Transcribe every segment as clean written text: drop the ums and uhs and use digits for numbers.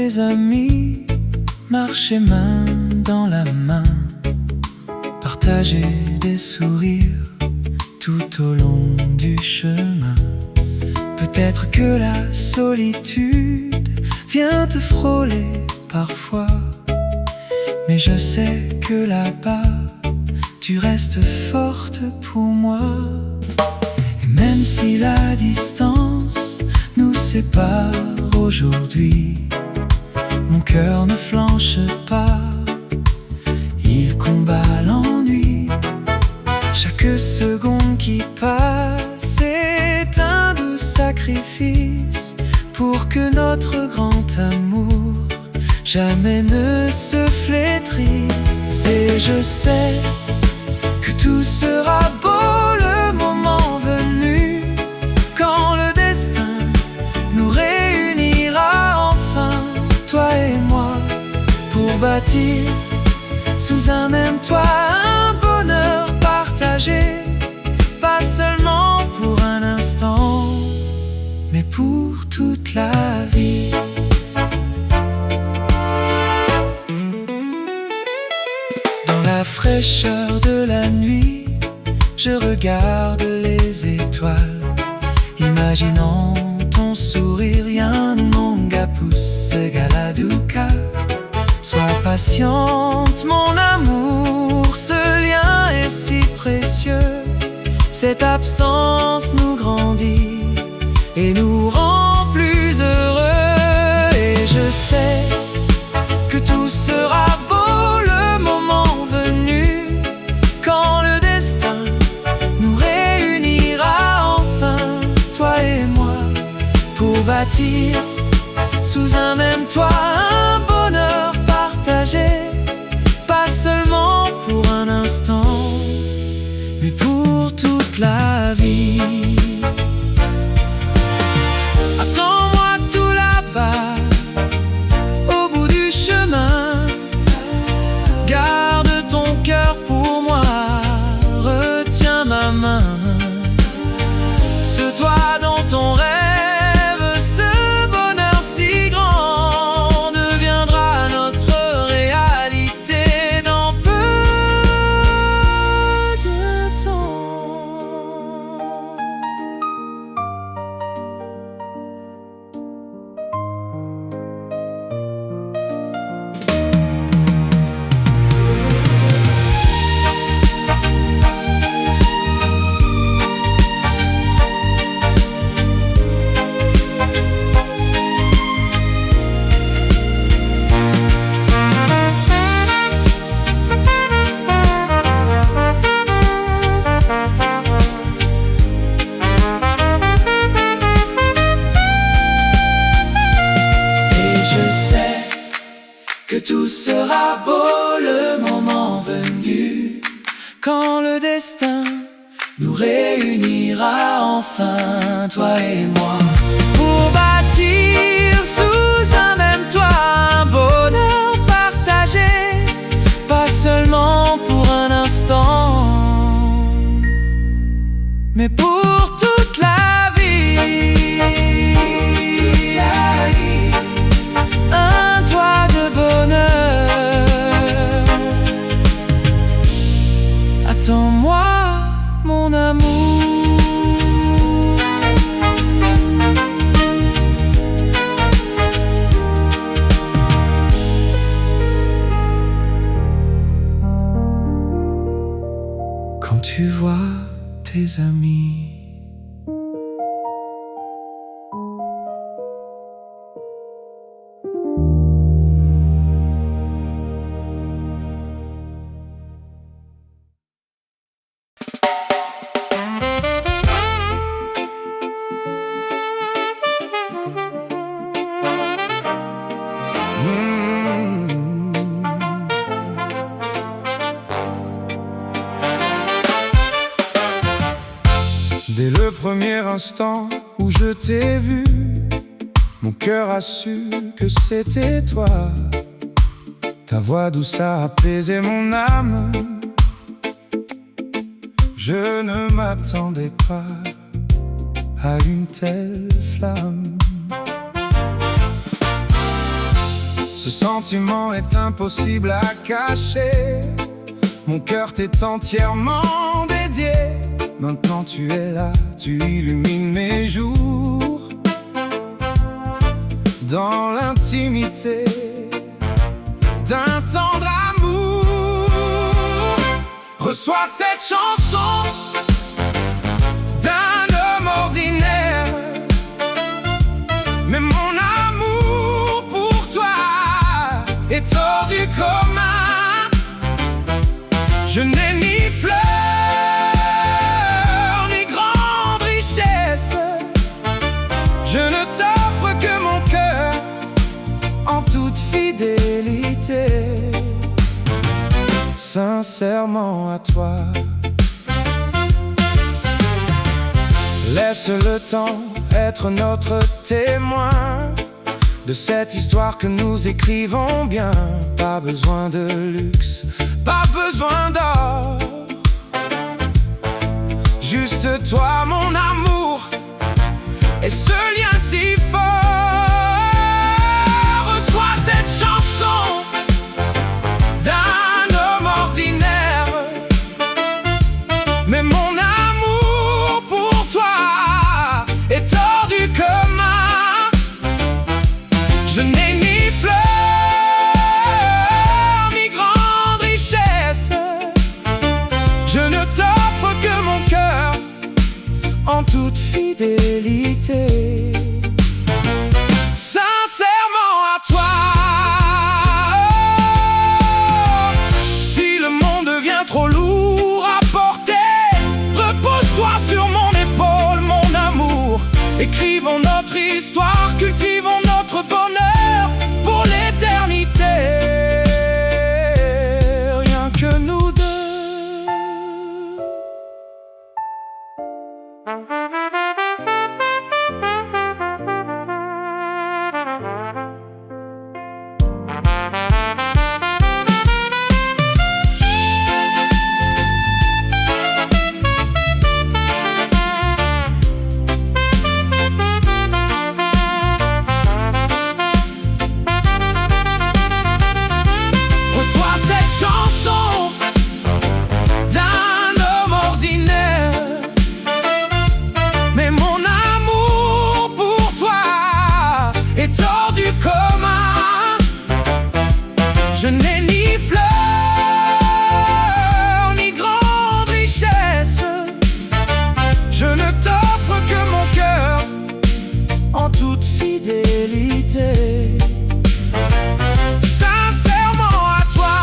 tes amis, marcher main dans la main, partager des sourires tout au long du chemin. Peut-être que la solitude vient te frôler parfois, mais je sais que là-bas, tu restes forte pour moi. Et même si la distance nous sépare aujourd'hui, mon cœur ne flanche pas, il combat l'ennui. Chaque seconde qui passe est un doux sacrifice pour que notre grand amour jamais ne se flétrisse. Et je sais que tout sera beau le moment venu, quand le destin nous réunira enfin, toi et moi, pour bâtir sous un même toit un bonheur partagé, pas seulement pour un instant, mais pour toute la vie. Dans la fraîcheur de la nuit, je regarde les étoiles, imaginant ton sourire. Yanongapus Galaduka. Sois patiente, mon amour, ce lien est si précieux. Cette absence nous grandit et nous rend plus heureux. Et je sais que tout sera beau le moment venu, quand le destin nous réunira enfin, toi et moi, pour bâtir sous un même toit un bonheur partagé, pas seulement pour un instant, mais pour toute la vie. Attends-moi tout là-bas, au bout du chemin. Garde ton cœur pour moi, retiens ma main. Ce toi dans ton rêve, que tout sera beau le moment venu, quand le destin nous réunira enfin, toi et moi, pour bâtir sous un même toit un bonheur partagé, pas seulement pour un instant, mais pour toute la vie. Un toit de bonheur. Attends-moi, mon amour. Quand tu vois tes amis, dès le premier instant où je t'ai vu, mon cœur a su que c'était toi. Ta voix douce a apaisé mon âme. Je ne m'attendais pas à une telle flamme. Ce sentiment est impossible à cacher. Mon cœur t'est entièrement dédié. Maintenant tu es là, tu illumines mes jours. Dans l'intimité d'un tendre amour, reçois cette chanson d'un homme ordinaire. Mais mon amour pour toi est hors du commun. Je n'ai ni fleurs ni grande richesse. Je ne t'offre que mon cœur en toute fidélité. Sincèrement à toi. Laisse le temps être notre témoin de cette histoire que nous écrivons bien. Pas besoin de luxe, pas besoin d'or. Juste toi mon amour et ce lien si fort. Reçois cette chanson d'un homme ordinaire. Mais mon amour pour toi est hors du commun. Je n'ai ni fleurs ni grande richesse. Je ne t'offre que mon cœur en toute fidélité. Sincèrement à toi. Si le monde devient trop lourd à porter, repose-toi sur mon épaule, mon amour. Écrivons notre histoire, cultivons notre bonheur pour l'éternité. Rien que nous deux. Reçois cette chanson d'un homme ordinaire. Mais mon amour pour toi est hors du commun. Je n'ai ni fleurs ni grande richesse. Je ne t'offre que mon cœur en toute fidélité. Sincèrement à toi.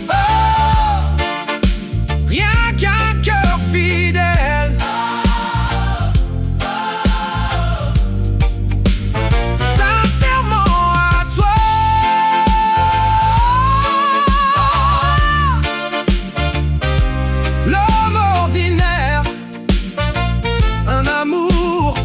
Oh, rien qu'un cœur fidèle. Sincèrement à toi. L'homme ordinaire, un amour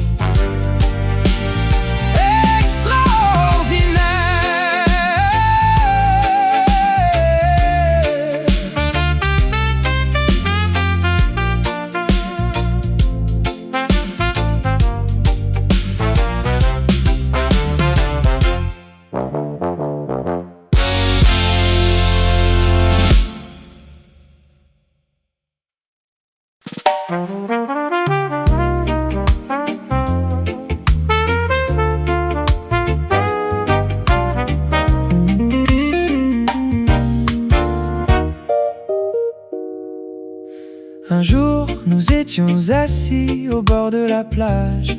Un jour, nous étions assis au bord de la plage,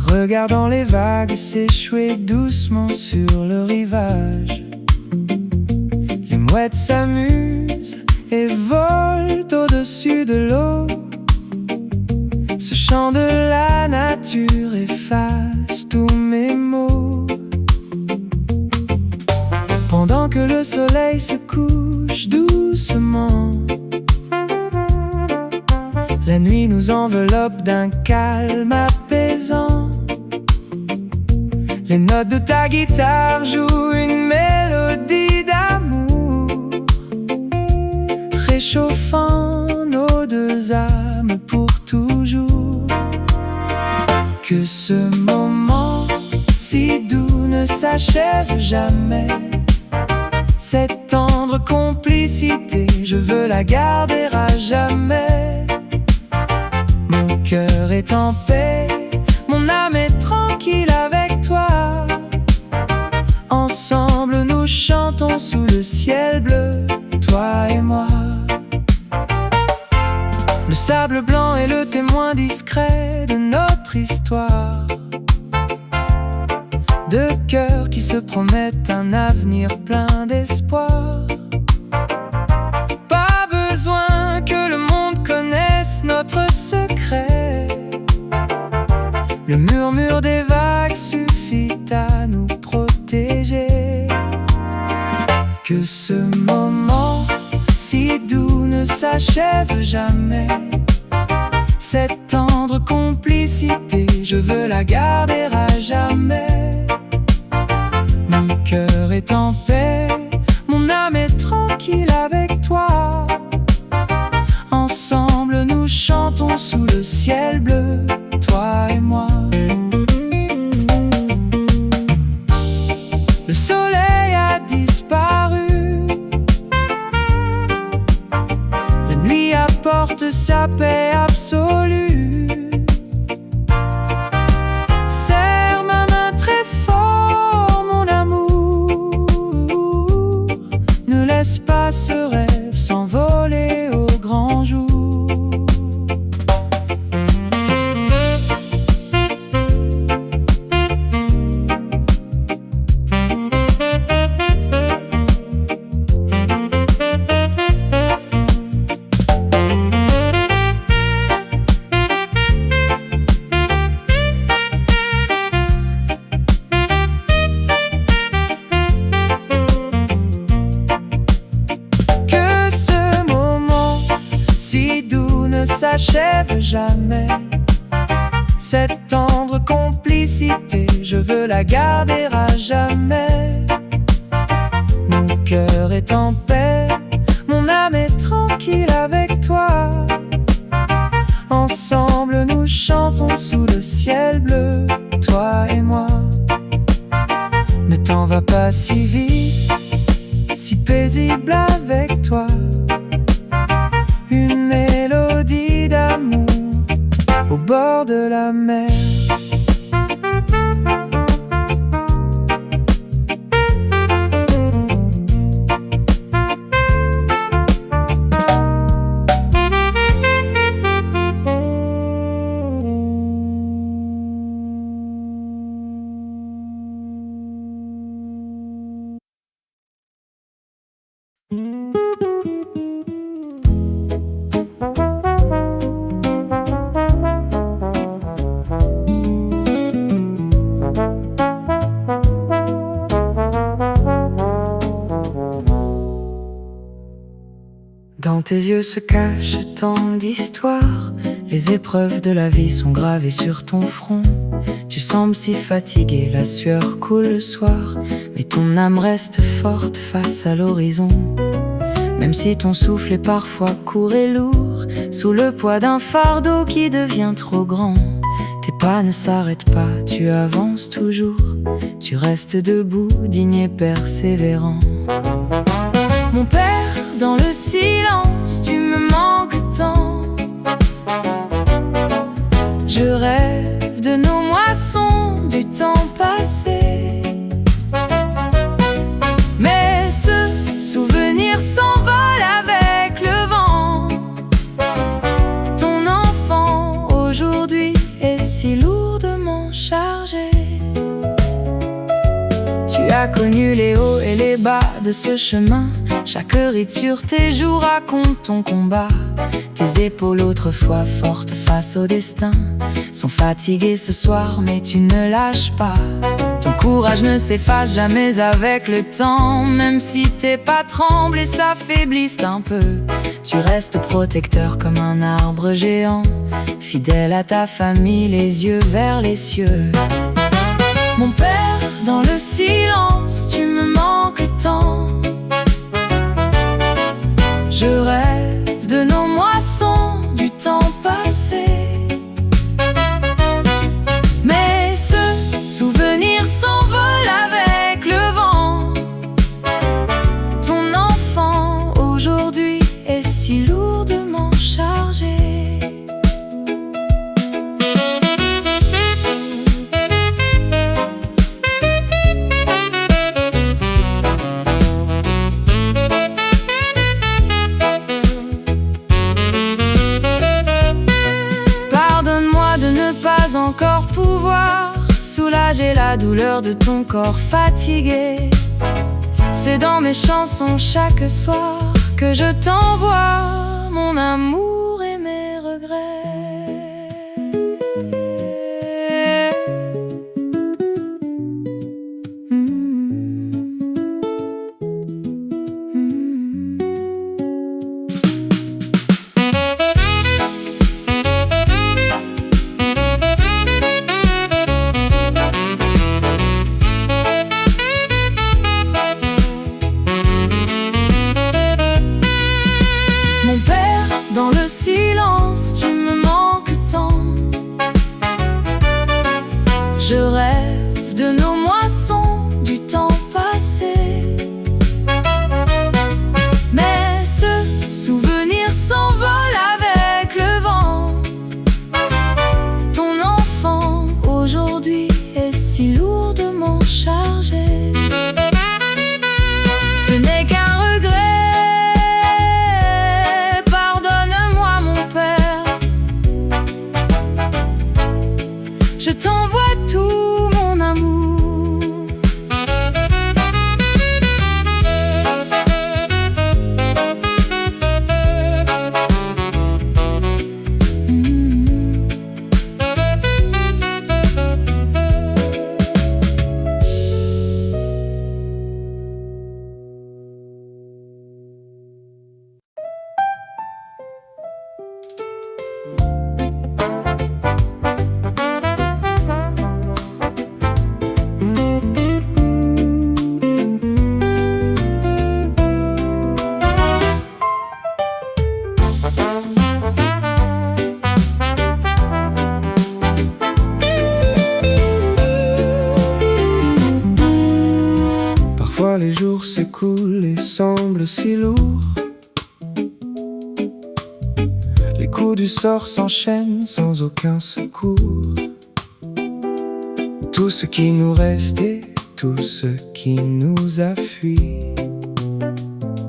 regardant les vagues s'échouer doucement sur le rivage. Les mouettes s'amusent et volent au-dessus de l'eau. Ce chant de la nature efface tous mes mots. Pendant que le soleil se couche doucement, la nuit nous enveloppe d'un calme apaisant. Les notes de ta guitare jouent une mélodie d'amour, réchauffant nos deux âmes pour toujours. Que ce moment si doux ne s'achève jamais. Cette tendre complicité, je veux la garder à jamais. Mon cœur est en paix, mon âme est tranquille avec toi. Ensemble nous chantons sous le ciel bleu, toi et moi. Le sable blanc est le témoin discret de notre histoire. Deux cœurs qui se promettent un avenir plein d'espoir. Pas besoin que le monde connaisse notre secret. Le murmure des vagues suffit à nous protéger. Que ce moment si doux ne s'achève jamais. Cette tendre complicité, je veux la garder à jamais. Mon cœur est en paix, mon âme est tranquille avec toi. Ensemble nous chantons sous le ciel bleu, toi et moi. Le soleil a disparu, la nuit apporte sa paix absolue. Serre ma main très fort, mon amour. Ne laisse pas ce rêve s'envoler au grand jour. Si doux ne s'achève jamais. Cette tendre complicité, je veux la garder à jamais. Mon cœur est en paix, mon âme est tranquille avec toi. Ensemble nous chantons sous le ciel bleu, toi et moi. Ne t'en va pas si vite, si paisible avec toi. Une mélodie d'amour au bord de la mer. Dans tes yeux se cachent tant d'histoires. Les épreuves de la vie sont gravées sur ton front. Tu sembles si fatigué, la sueur coule le soir, mais ton âme reste forte face à l'horizon. Même si ton souffle est parfois court et lourd, sous le poids d'un fardeau qui devient trop grand, tes pas ne s'arrêtent pas, tu avances toujours. Tu restes debout, digne et persévérant. Mon père, dans le silence, tu me manques tant. Je rêve de nos moissons, du temps passé. Mais ce souvenir s'envole avec le vent. Ton enfant aujourd'hui est si lourdement chargé. Tu as connu les hauts et les bas de ce chemin. Chaque ride sur tes joues raconte ton combat. Tes épaules autrefois fortes face au destin sont fatiguées ce soir, mais tu ne lâches pas. Ton courage ne s'efface jamais avec le temps. Même si tes pas tremblent et s'affaiblissent un peu, tu restes protecteur comme un arbre géant, fidèle à ta famille, les yeux vers les cieux. Mon père, dans le silence, tu me manques tant. Je rêve de nos moissons, du temps passé. Mais ce souvenir sans est si lourdement chargé. Pardonne-moi de ne pas encore pouvoir soulager la douleur de ton corps fatigué. C'est dans mes chansons chaque soir que je t'envoie mon amour et mes regrets. Mon père, dans le silence, tu me manques tant. Je rêve de nos moissons, du temps passé. Mais ce souvenir s'envole avec le vent. Ton enfant aujourd'hui est si lourdement chargé. Ce n'est qu'un regret. Je t'envoie tout mon amour. Parfois les jours s'écoulent et semblent si lourds. Les coups du sort s'enchaînent sans aucun secours. Tout ce qui nous reste et tout ce qui nous a fui,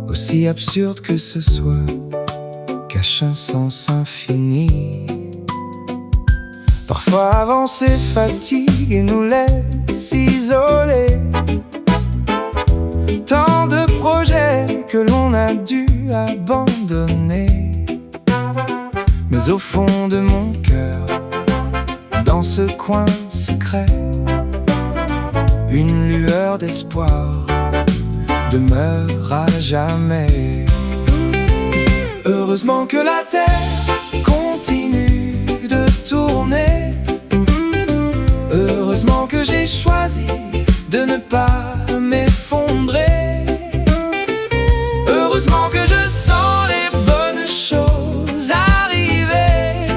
aussi absurde que ce soit, cache un sens infini. Parfois avancer fatigue et nous laisse isolés. Tant de projets que l'on a dû abandonner. Mais au fond de mon cœur, dans ce coin secret, une lueur d'espoir demeure à jamais. Heureusement que la terre continue de tourner. Heureusement que j'ai choisi de ne pas m'effondrer. Heureusement que je sens les bonnes choses arriver,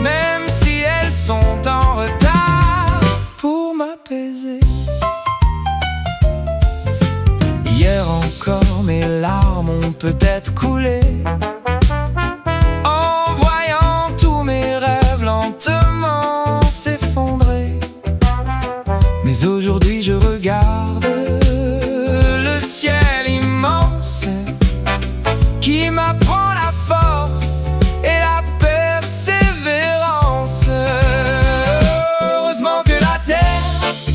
même si elles sont en retard, pour m'apaiser. Hier encore mes larmes ont peut-être coulé en voyant tous mes rêves lentement s'effondrer. Mais aujourd'hui je regarde le ciel immense qui m'apprend la force et la persévérance. Heureusement que la terre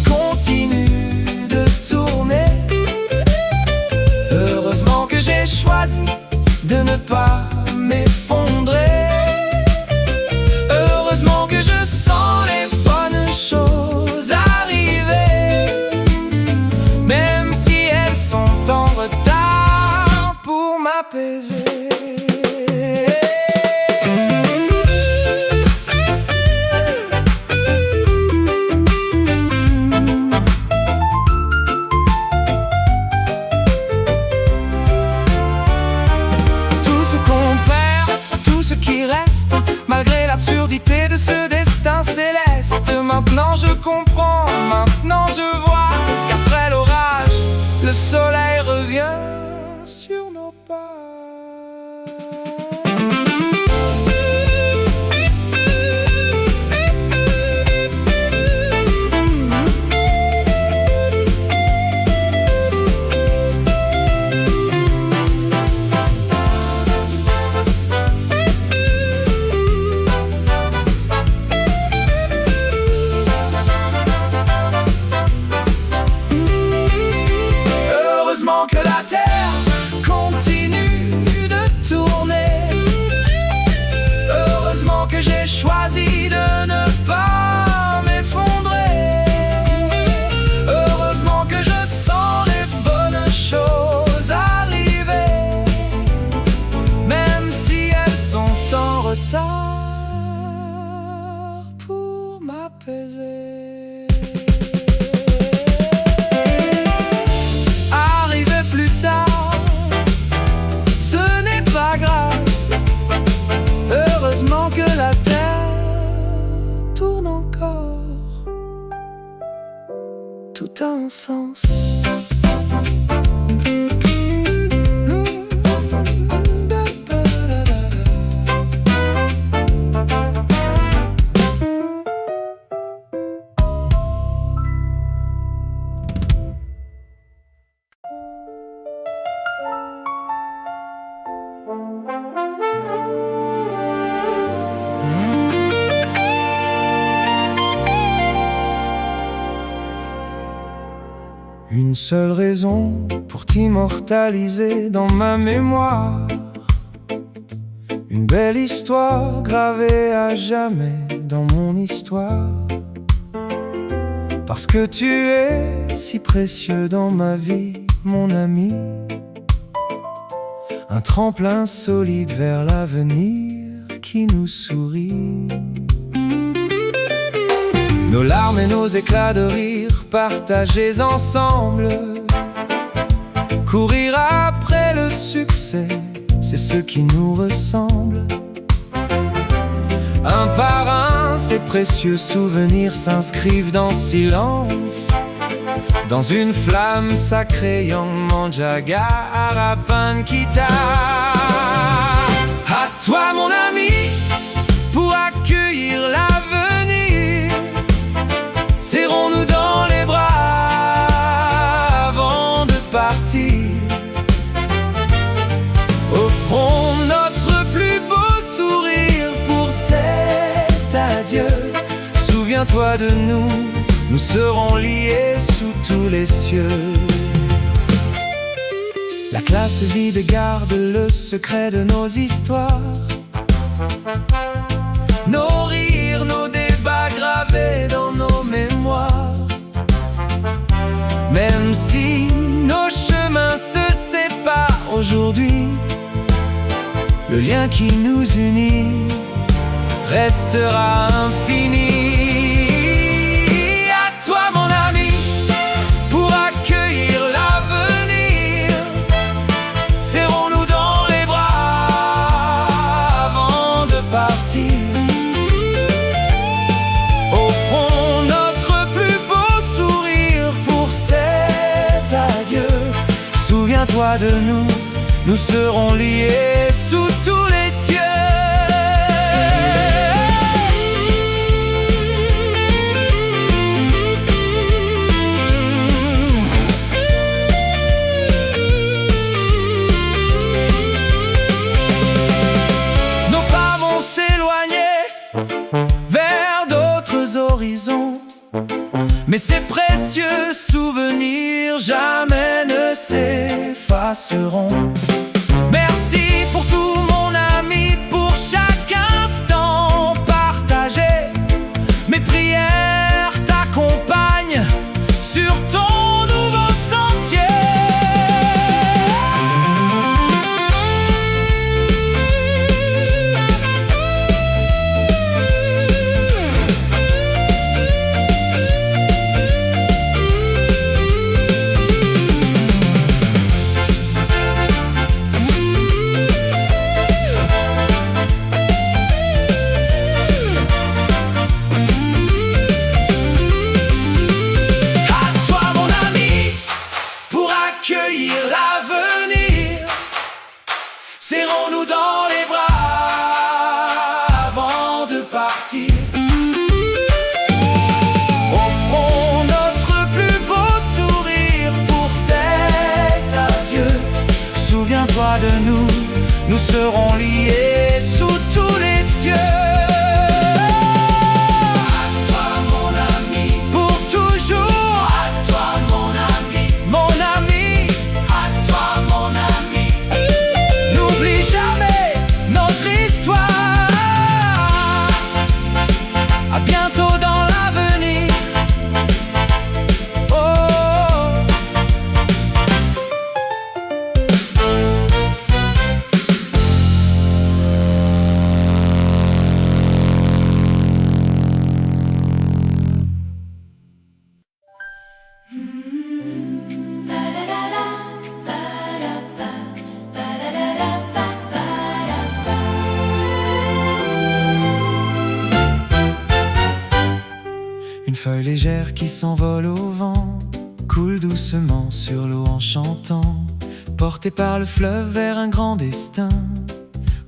continue de tourner. Heureusement que j'ai choisi de ne pas m'effondrer. Heureusement que je sens les bonnes choses arriver, même si elles sont en retard, pour m'apaiser. Tout ce qu'on perd, tout ce qui reste, malgré l'absurdité de ce destin céleste. Maintenant je comprends, maintenant je vois qu'après l'orage, le soleil revient sur nos pas. Heureusement que la terre continue de tourner. Heureusement que j'ai choisi de ne pas m'effondrer. Heureusement que je sens les bonnes choses arriver, même si elles sont en retard pour m'apaiser. Heureusement que la terre tourne encore, tout a un sens. Une seule raison pour t'immortaliser dans ma mémoire. Une belle histoire gravée à jamais dans mon histoire. Parce que tu es si précieux dans ma vie, mon ami. Un tremplin solide vers l'avenir qui nous sourit. Nos larmes et nos éclats de rire partagés ensemble. Courir après le succès, c'est ce qui nous ressemble. Un par un, ces précieux souvenirs s'inscrivent dans silence, dans une flamme sacrée, Yang Manjaga Arapankita. À toi mon ami, pour accueillir l'avenir. Serrons-nous dans les bras avant de partir. Offrons notre plus beau sourire pour cet adieu. Souviens-toi de nous, nous serons liés sous tous les cieux. La classe vide garde le secret de nos histoires. Nos rires, nos débats gravés dans nos mémoires. Même si nos chemins se séparent aujourd'hui, le lien qui nous unit restera infini. À toi mon ami, pour accueillir l'avenir. Serrons-nous dans les bras avant de partir. Offrons notre plus beau sourire pour cet adieu. Souviens-toi de nous, nous serons liés sous tous les cieux. Nos pas vont s'éloigner vers d'autres horizons, mais ces précieux souvenirs jamais ne s'effaceront. Merci pour tout mon ami, pour chaque instant partagé. Mes prières t'accompagnent sur ton nouveau sentier. serrons-nous dans les bras avant de partir. Offrons notre plus beau sourire pour cet adieu. Souviens-toi de nous, nous serons liés sous tous les cieux. Une feuille légère qui s'envole au vent coule doucement sur l'eau en chantant, portée par le fleuve vers un grand destin,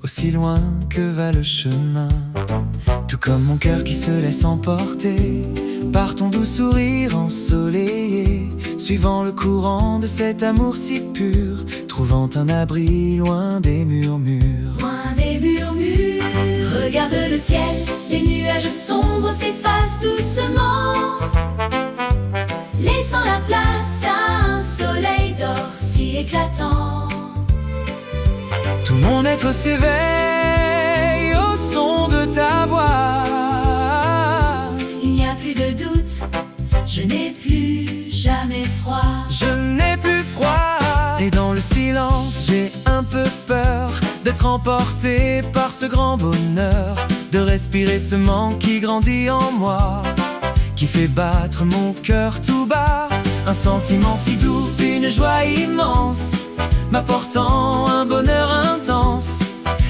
aussi loin que va le chemin. Tout comme mon cœur qui se laisse emporter par ton doux sourire ensoleillé, suivant le courant de cet amour si pur, trouvant un abri loin des murmures. Loin des murmures, regarde le ciel, les nuages sombres s'effacent doucement, laissant la place à un soleil d'or si éclatant. Tout mon être s'éveille au son de ta voix. Il n'y a plus de doute, je n'ai plus jamais froid. Je n'ai plus froid. Et dans le silence, j'ai un peu peur d'être emporté par ce grand bonheur, de respirer ce manque qui grandit en moi, qui fait battre mon cœur tout bas. Un sentiment si doux, une joie immense, m'apportant un bonheur intense.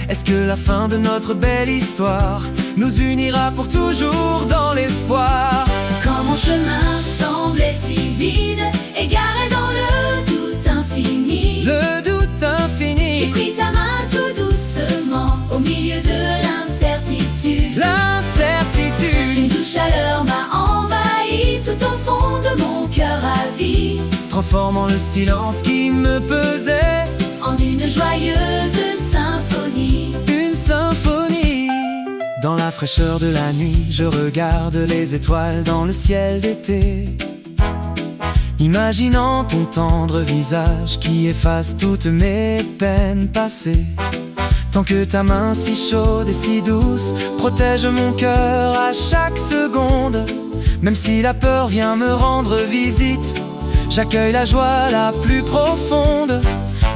Est-ce que la fin de notre belle histoire nous unira pour toujours dans l'espoir? Quand mon chemin semblait si vide, égaré dans le doute infini, le doute infini, j'ai pris ta main tout doucement au milieu de l'incertitude. L'incertitude, Une douce chaleur m'a envahi tout au fond de mon cœur ravi, transformant le silence qui me pesait en une joyeuse symphonie. une symphonie. Dans la fraîcheur de la nuit, je regarde les étoiles dans le ciel d'été, imaginant ton tendre visage qui efface toutes mes peines passées. Tant que ta main si chaude et si douce protège mon cœur à chaque seconde, même si la peur vient me rendre visite, j'accueille la joie la plus profonde.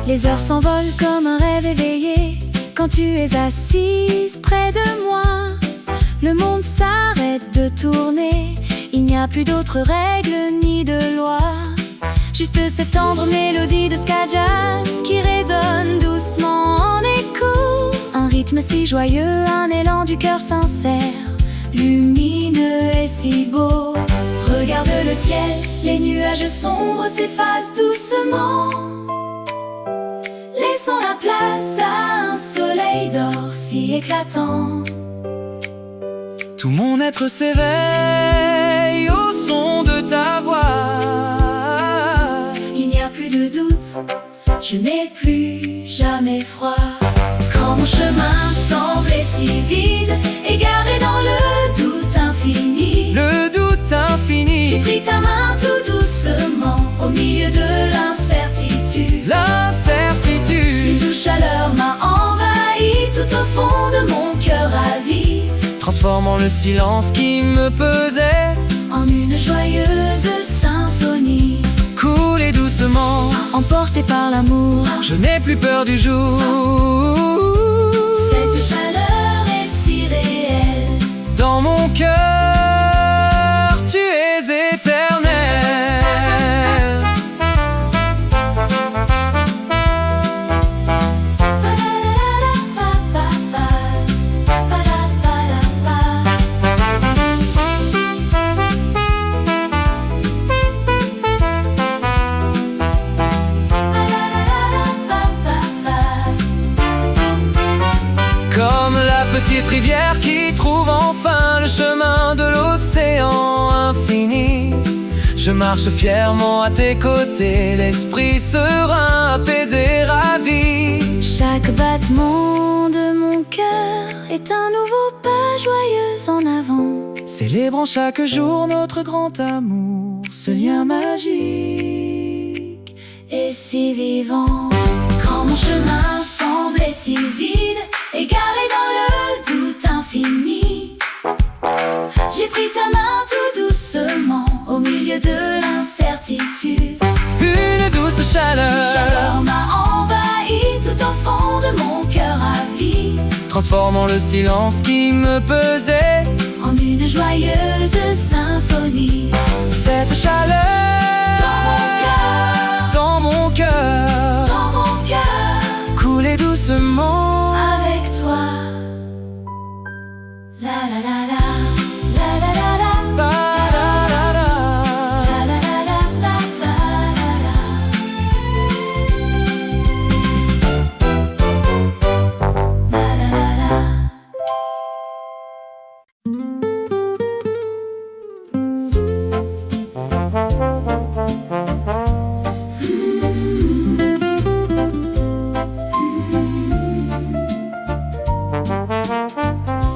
Les heures s'envolent comme un rêve éveillé quand tu es assise près de moi. Le monde s'arrête de tourner, il n'y a plus d'autres règles ni de lois, juste cette tendre mélodie de ska jazz qui résonne doucement en écho. Un rythme si joyeux, un élan du cœur sincère, lumineux et si beau. Regarde le ciel, les nuages sombres s'effacent doucement, laissant la place à un soleil d'or si éclatant. Tout mon être s'éveille au son de ta voix. Il n'y a plus de doute, je n'ai plus jamais froid. Quand mon chemin semblait si vide, égaré dans le doute infini, Le doute infini, j'ai pris ta main tout doucement au milieu de l'incertitude. Une l'incertitude, douce chaleur m'a envahi tout au fond de mon cœur ravi, transformant le silence qui me pesait en une joyeuse symphonie. couler doucement, Emporté par l'amour, je n'ai plus peur du jour. cette chaleur est si réelle. Dans mon cœur, tu es éternel. petite rivière qui trouve enfin le chemin de l'océan infini. Je marche fièrement à tes côtés, l'esprit serein, apaisé, ravi. Chaque battement de mon cœur est un nouveau pas joyeux en avant. Célébrons chaque jour notre grand amour, ce lien magique et si vivant. Quand mon chemin semblait si vide, égaré dans le doute infini, j'ai pris ta main tout doucement au milieu de l'incertitude. Une douce chaleur m'a envahi tout au fond de mon cœur ravi, transformant le silence qui me pesait en une joyeuse symphonie. Cette chaleur dans mon cœur coulait doucement avec toi. La la la la, la la la la, la la la la, la la la la, la la la la.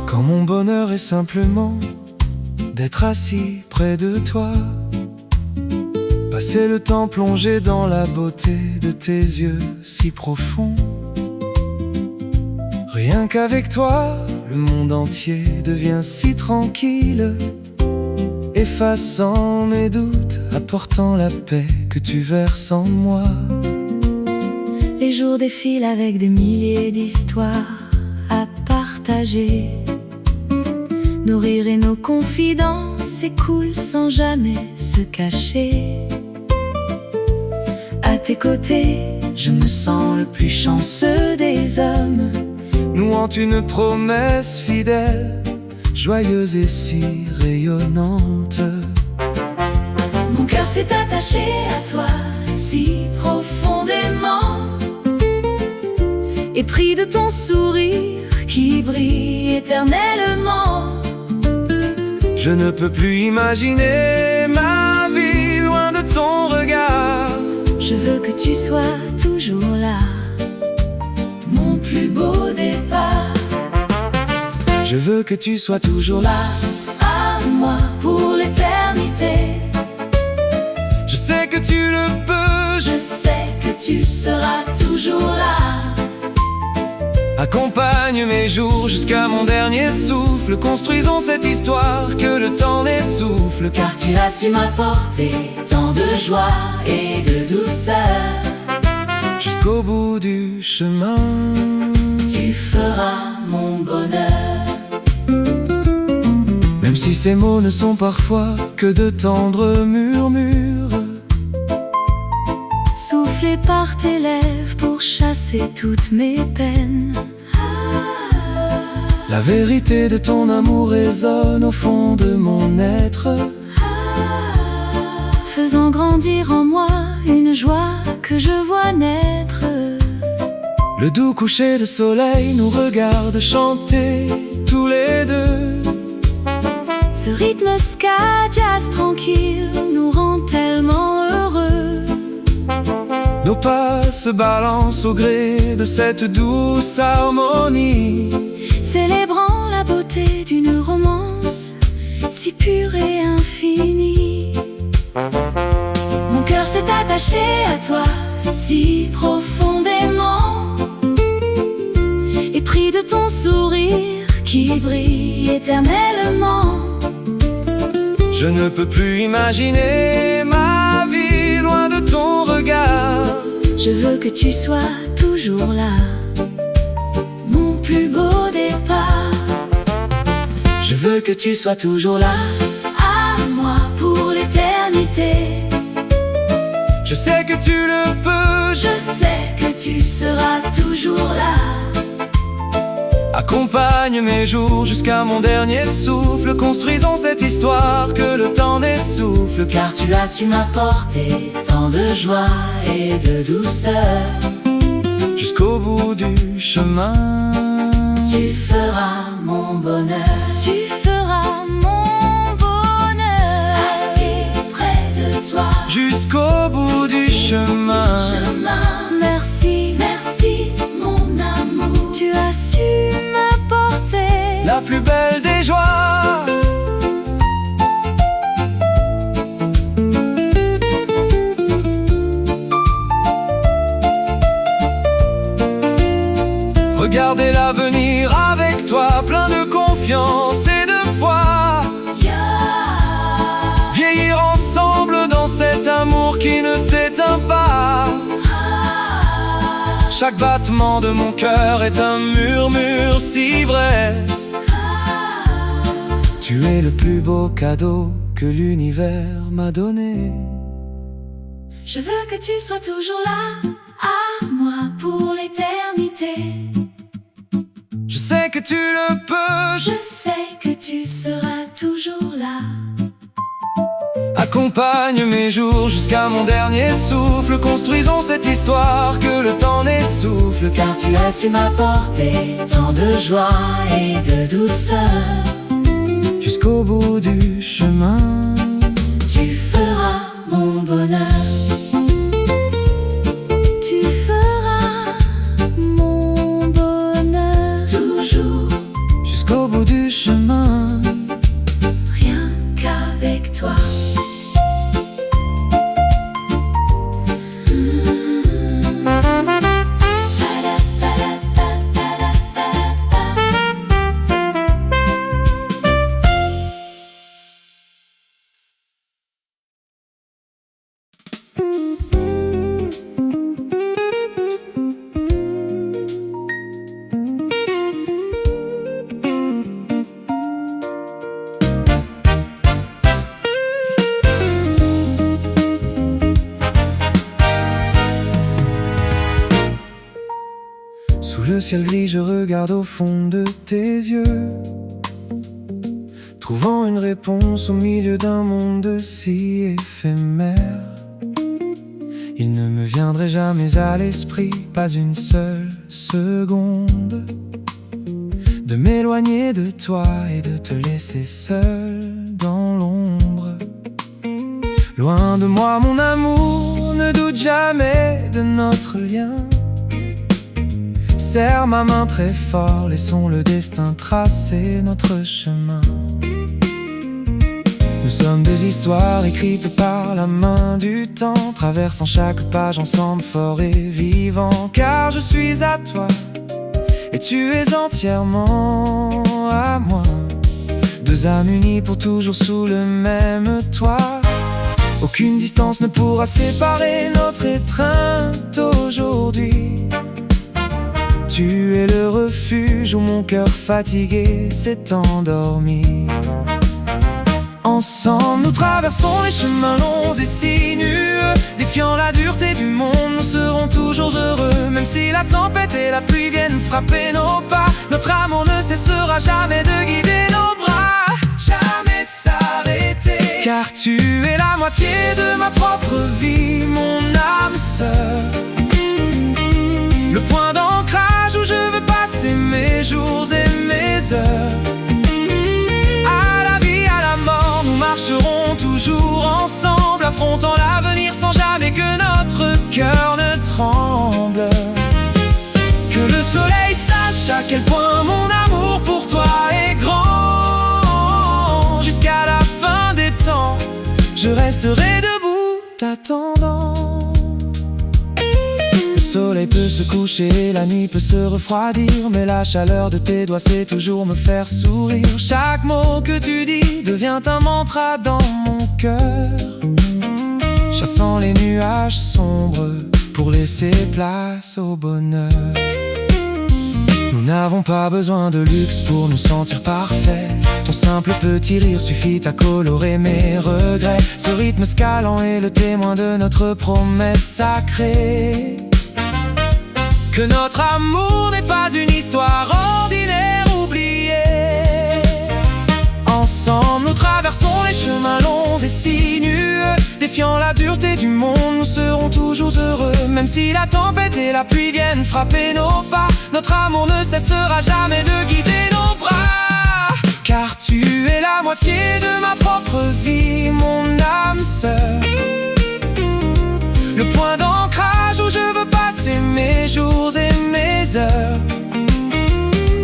Quand mon bonheur est simplement d'être assis près de toi, passer le temps plongé dans la beauté de tes yeux si profonds. Rien qu'avec toi, le monde entier devient si tranquille, effaçant mes doutes, apportant la paix que tu verses en moi. Les jours défilent avec des milliers d'histoires à partager. Nos rires et nos confidences s'écoulent sans jamais se cacher. À tes côtés, je me sens le plus chanceux des hommes, Nouant une promesse fidèle, joyeuse et si rayonnante. Mon cœur s'est attaché à toi si profondément, et pris de ton sourire qui brille éternellement. Je ne peux plus imaginer ma vie loin de ton regard. Je veux que tu sois toujours là, mon plus beau départ. Je veux que tu sois toujours là, à moi pour l'éternité. je sais que tu le peux, Je sais que tu seras toujours là. Accompagne mes jours jusqu'à mon dernier souffle. Construisons cette histoire que le temps n'essouffle. Car tu as su m'apporter tant de joie et de douceur. Jusqu'au bout du chemin, Tu feras mon bonheur. même si ces mots ne sont parfois que de tendres murmures, Soufflé par tes lèvres pour chasser toutes mes peines. la vérité de ton amour résonne au fond de mon être, Faisant grandir en moi une joie que je vois naître. Le doux coucher de soleil nous regarde chanter tous les deux. Ce rythme ska jazz tranquille nous rend tellement heureux. Nos pas se balancent au gré de cette douce harmonie, Célébrant la beauté d'une romance si pure et infinie. Mon cœur s'est attaché à toi si profondément, et pris de ton sourire qui brille éternellement. Je ne peux plus imaginer ma vie loin de ton regard. Je veux que tu sois toujours là, mon plus beau départ. Je veux que tu sois toujours là, À moi pour l'éternité. je sais que tu le peux, Je sais que tu seras toujours là. accompagne mes jours jusqu'à mon dernier souffle. Construisons cette histoire que le temps n'essouffle. Car tu as su m'apporter tant de joie et de douceur. Jusqu'au bout du chemin, Tu feras mon bonheur. Tu feras mon bonheur. Assis près de toi jusqu'au bout du chemin. Merci, merci mon amour. Tu as su m'apporter la plus belle des joies. Regarder l'avenir avec toi, plein de confiance et de foi. Vieillir ensemble dans cet amour qui ne s'éteint pas. Chaque battement de mon cœur est un murmure si vrai. Tu es le plus beau cadeau que l'univers m'a donné. Je veux que tu sois toujours là, à moi pour l'éternité. Je sais que tu le peux. Je sais que tu seras toujours là. Accompagne mes jours jusqu'à mon dernier souffle. Construisons cette histoire que le temps n'essouffle. Car tu as su m'apporter tant de joie et de douceur. Jusqu'au bout du chemin, tu feras mon bonheur. Tu feras mon bonheur. Toujours jusqu'au bout du chemin. Rien qu'avec toi. Sous le ciel gris, je regarde au fond de tes yeux, trouvant une réponse au milieu d'un monde si éphémère. Il ne me viendrait jamais à l'esprit, pas une seule seconde, de m'éloigner de toi et de te laisser seul dans l'ombre. Loin de moi mon amour, ne doute jamais de notre lien. Serre ma main très fort, laissons le destin tracer notre chemin. Nous sommes des histoires écrites par la main du temps, traversant chaque page ensemble fort et vivant. Car je suis à toi et tu es entièrement à moi. Deux âmes unies pour toujours sous le même toit. Aucune distance ne pourra séparer notre étreinte aujourd'hui. Tu es le refuge où mon cœur fatigué s'est endormi. Ensemble nous traversons les chemins longs et sinueux, défiant la dureté du monde, nous serons toujours heureux. Même si la tempête et la pluie viennent frapper nos pas, notre amour ne cessera jamais de guider nos bras. Jamais s'arrêter, car tu es la moitié de ma propre vie, mon âme sœur. Le point d'ancrage où je veux passer mes jours et mes heures. À la vie, à la mort, nous marcherons toujours ensemble, affrontant l'avenir sans jamais que notre cœur ne tremble. Que le soleil sache à quel point mon amour pour toi est grand. Jusqu'à la fin des temps, je resterai debout t'attendant. Le soleil peut se coucher, la nuit peut se refroidir, mais la chaleur de tes doigts sait toujours me faire sourire. Chaque mot que tu dis devient un mantra dans mon cœur, chassant les nuages sombres pour laisser place au bonheur. Nous n'avons pas besoin de luxe pour nous sentir parfaits. Ton simple petit rire suffit à colorer mes regrets. Ce rythme scalant est le témoin de notre promesse sacrée. Que notre amour n'est pas une histoire ordinaire oubliée. Ensemble nous traversons les chemins longs et sinueux, défiant la dureté du monde, nous serons toujours heureux. Même si la tempête et la pluie viennent frapper nos pas, notre amour ne cessera jamais de guider nos bras. tu es la moitié de ma propre vie, mon âme sœur. Le point d'ancrage où je veux passer mes jours et mes heures.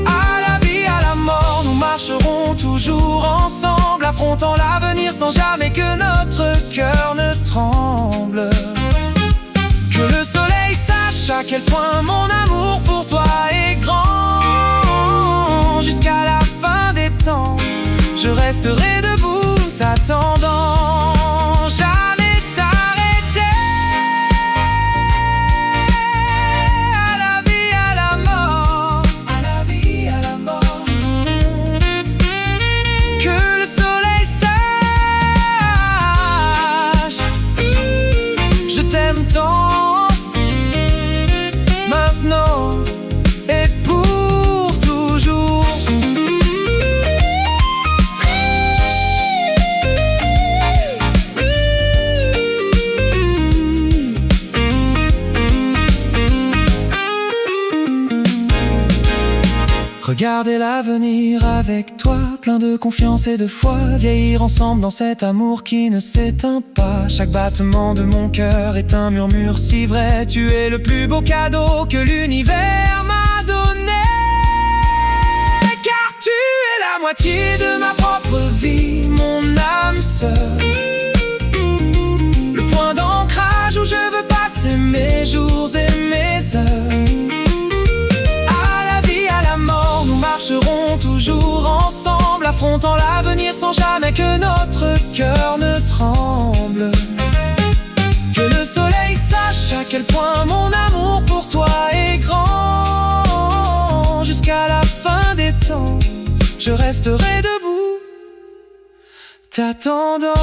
À la vie, à la mort, nous marcherons toujours ensemble, affrontant l'avenir sans jamais que notre cœur ne tremble. Que le soleil sache à quel point mon amour pour toi est grand. Jusqu'à la fin des temps, je resterai debout t'attendant. Jamais s'arrêter. À la vie, à la mort. À la vie, à la mort. Que le soleil sache, je t'aime tant, maintenant et pour toujours. Regarder l'avenir avec toi, plein de confiance et de foi, vieillir ensemble dans cet amour qui ne s'éteint pas. Chaque battement de mon cœur est un murmure si vrai. Tu es le plus beau cadeau que l'univers m'a donné. Car tu es la moitié de ma propre vie, mon âme sœur. Le point d'ancrage où je veux passer mes jours et mes heures. Nous marcherons toujours ensemble, affrontant l'avenir sans jamais que notre cœur ne tremble. Que le soleil sache à quel point mon amour pour toi est grand. Jusqu'à la fin des temps, je resterai debout t'attendant.